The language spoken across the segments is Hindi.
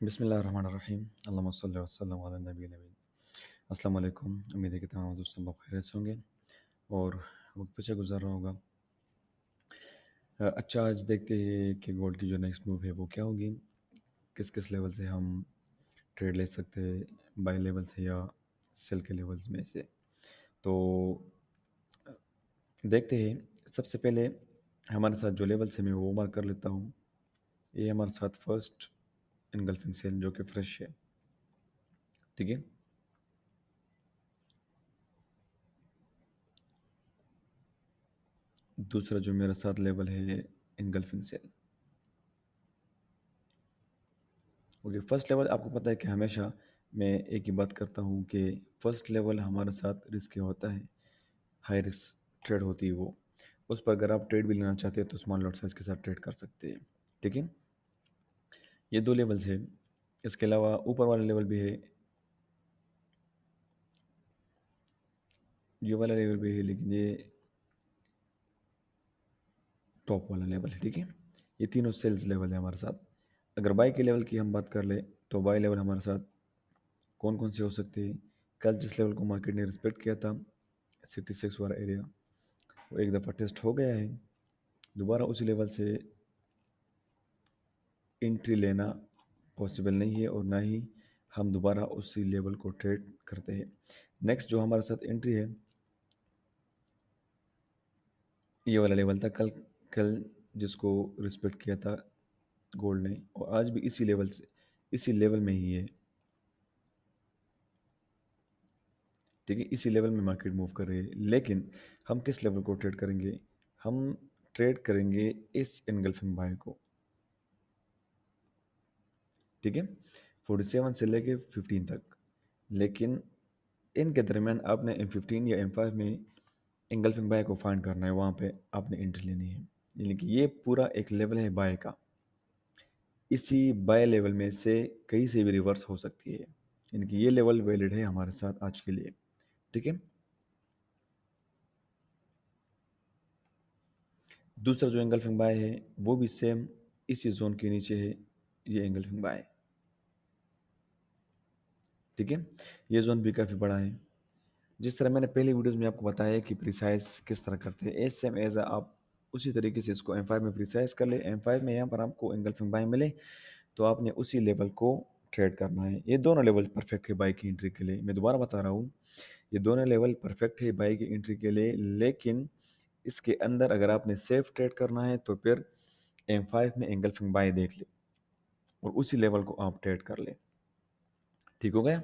बिस्मिल्लाहिर्रहमानिर्रहीम अल्लाहुम्मा सल्लि वसल्लम अला नबीना नबी। अस्सलाम वालेकुम। उम्मीद है कि तमाम दोस्त सब खैरियत से होंगे और वक्त पीछे गुजर रहा होगा। अच्छा, आज देखते हैं कि गोल्ड की जो नेक्स्ट मूव है वो क्या होगी। किस किस लेवल से हम ट्रेड ले सकते हैं, बाई लेवल से या सेल के लेवल्स में से। तो देखते हैं। सबसे पहले हमारे साथ जो लेवल से मैं वो मार्क कर लेता हूँ। ये हमारे साथ फर्स्ट इनगल्फिंग सेल जो कि फ्रेश है, ठीक है। दूसरा जो मेरे साथ लेवल है engulfing cell. Okay, first level आपको पता है कि हमेशा मैं एक ही बात करता हूँ कि फर्स्ट लेवल हमारे साथ रिस्की होता है, हाई रिस्क ट्रेड होती है वो। उस पर अगर आप ट्रेड भी लेना चाहते हैं तो स्मॉल लॉट साइज के साथ ट्रेड कर सकते हैं, ठीक है। ये दो लेवल्स है। इसके अलावा ऊपर वाला लेवल भी है, ये वाला लेवल भी है, लेकिन ये टॉप वाला लेवल है, ठीक है। ये तीनों सेल्स लेवल है हमारे साथ। अगर बाई के लेवल की हम बात कर ले तो बाई लेवल हमारे साथ कौन कौन से हो सकते हैं। कल जिस लेवल को मार्केट ने रिस्पेक्ट किया था, 66 वाला एरिया, वो एक दफ़ा टेस्ट हो गया है। दोबारा उसी लेवल से एंट्री लेना पॉसिबल नहीं है और ना ही हम दोबारा उसी लेवल को ट्रेड करते हैं। नेक्स्ट जो हमारे साथ एंट्री है, ये वाला लेवल था कल कल जिसको रिस्पेक्ट किया था गोल्ड ने, और आज भी इसी लेवल से, इसी लेवल में ही है, ठीक है। इसी लेवल में मार्केट मूव कर रही है, लेकिन हम किस लेवल को ट्रेड करेंगे? हम ट्रेड करेंगे इस एनगल्फिंग बाय को, ठीक है। 47 से लेके 15 तक। लेकिन इनके दरमियान आपने M15 या M5 में एंगल्फिंग बाय को फाइंड करना है, वहाँ पे आपने एंट्री लेनी है। यानी कि ये पूरा एक लेवल है बाय का। इसी बाय लेवल में से कहीं से भी रिवर्स हो सकती है, यानी कि ये लेवल वैलिड है हमारे साथ आज के लिए, ठीक है। दूसरा जो एंगल्फिंग बाय है वो भी सेम इसी जोन के नीचे है, ये एंगल्फिंग बाय, ठीक है। ये जोन भी काफ़ी बड़ा है। जिस तरह मैंने पहले वीडियोस में आपको बताया कि प्रिसाइज किस तरह करते हैं, एज सेम एज आप उसी तरीके से इसको M5 में प्रिसाइज कर ले। M5 में यहाँ पर आपको एंगल्फिंग बाय मिले तो आपने उसी लेवल को ट्रेड करना है। ये दोनों लेवल परफेक्ट है बाई की एंट्री के लिए। मैं दोबारा बता रहा हूँ, ये दोनों लेवल परफेक्ट है बाई की एंट्री के लिए, लेकिन इसके अंदर अगर आपने सेफ ट्रेड करना है तो फिर M5 में एंगल्फिंग बाय देख ले और उसी लेवल को आप ट्रेड कर ले, ठीक हो गया।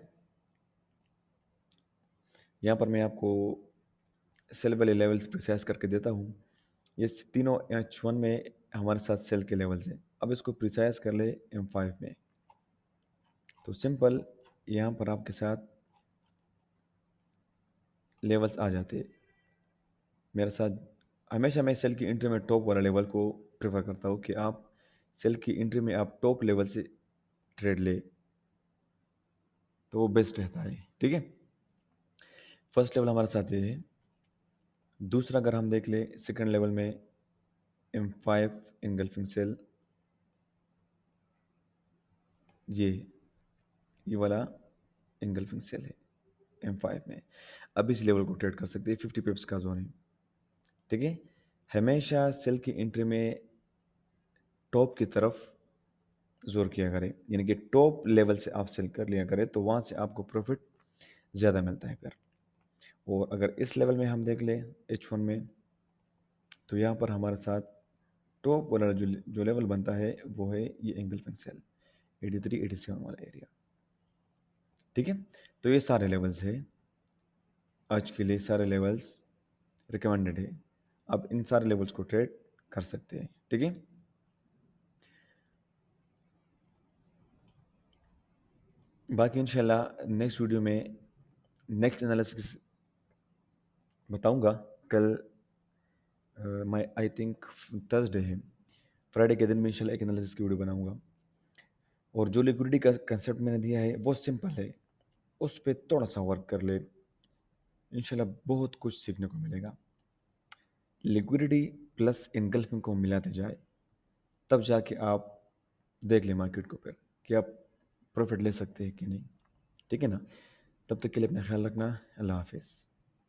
यहाँ पर मैं आपको सेल वाले लेवल्स प्रिसाइज करके देता हूँ। ये तीनों H1 में हमारे साथ सेल के लेवल्स हैं। अब इसको प्रिसाइज कर ले M5 में, तो सिंपल यहाँ पर आपके साथ लेवल्स आ जाते। मेरे साथ हमेशा मैं सेल की एंट्री में टॉप वाला लेवल को प्रेफर करता हूँ कि आप सेल की एंट्री में आप टॉप लेवल से ट्रेड ले तो वो बेस्ट रहता है, ठीक है। फर्स्ट लेवल हमारे साथ ये है। दूसरा अगर हम देख ले सेकंड लेवल में M5 एंगल्फिंग सेल, ये वाला एंगल्फिंग सेल है M5 में। अब इस लेवल को ट्रेड कर सकते हैं, 50 पिप्स का जोन है, ठीक है। हमेशा सेल की एंट्री में टॉप की तरफ जोर किया करें, यानी कि टॉप लेवल से आप सेल कर लिया करें तो वहाँ से आपको प्रॉफिट ज़्यादा मिलता है फिर। और अगर इस लेवल में हम देख लें H1 में, तो यहाँ पर हमारे साथ टॉप वाला जो लेवल बनता है वो है ये एंगल्फिंग सेल 83 87 वाला एरिया, ठीक है। तो ये सारे लेवल्स है आज के लिए, सारे लेवल्स रिकमेंडेड है। आप इन सारे लेवल्स को ट्रेड कर सकते हैं, ठीक है। बाकी इंशाल्लाह नेक्स्ट वीडियो में नेक्स्ट एनालिसिस बताऊंगा। कल मैं आई थिंक थर्सडे है, फ्राइडे के दिन में इंशाल्लाह एक एनालिसिस की वीडियो बनाऊंगा। और जो लिक्विडिटी का कंसेप्ट मैंने दिया है वो सिंपल है, उस पर थोड़ा सा वर्क कर ले, इंशाल्लाह बहुत कुछ सीखने को मिलेगा। लिक्विडिटी प्लस इनगल्फिंग को मिलाते जाए, तब जाके आप देख लें मार्केट को फिर कि आप प्रॉफिट ले सकते हैं कि नहीं। ठीक है ना। तब तक के लिए अपना ख्याल रखना। अल्लाह हाफिज़।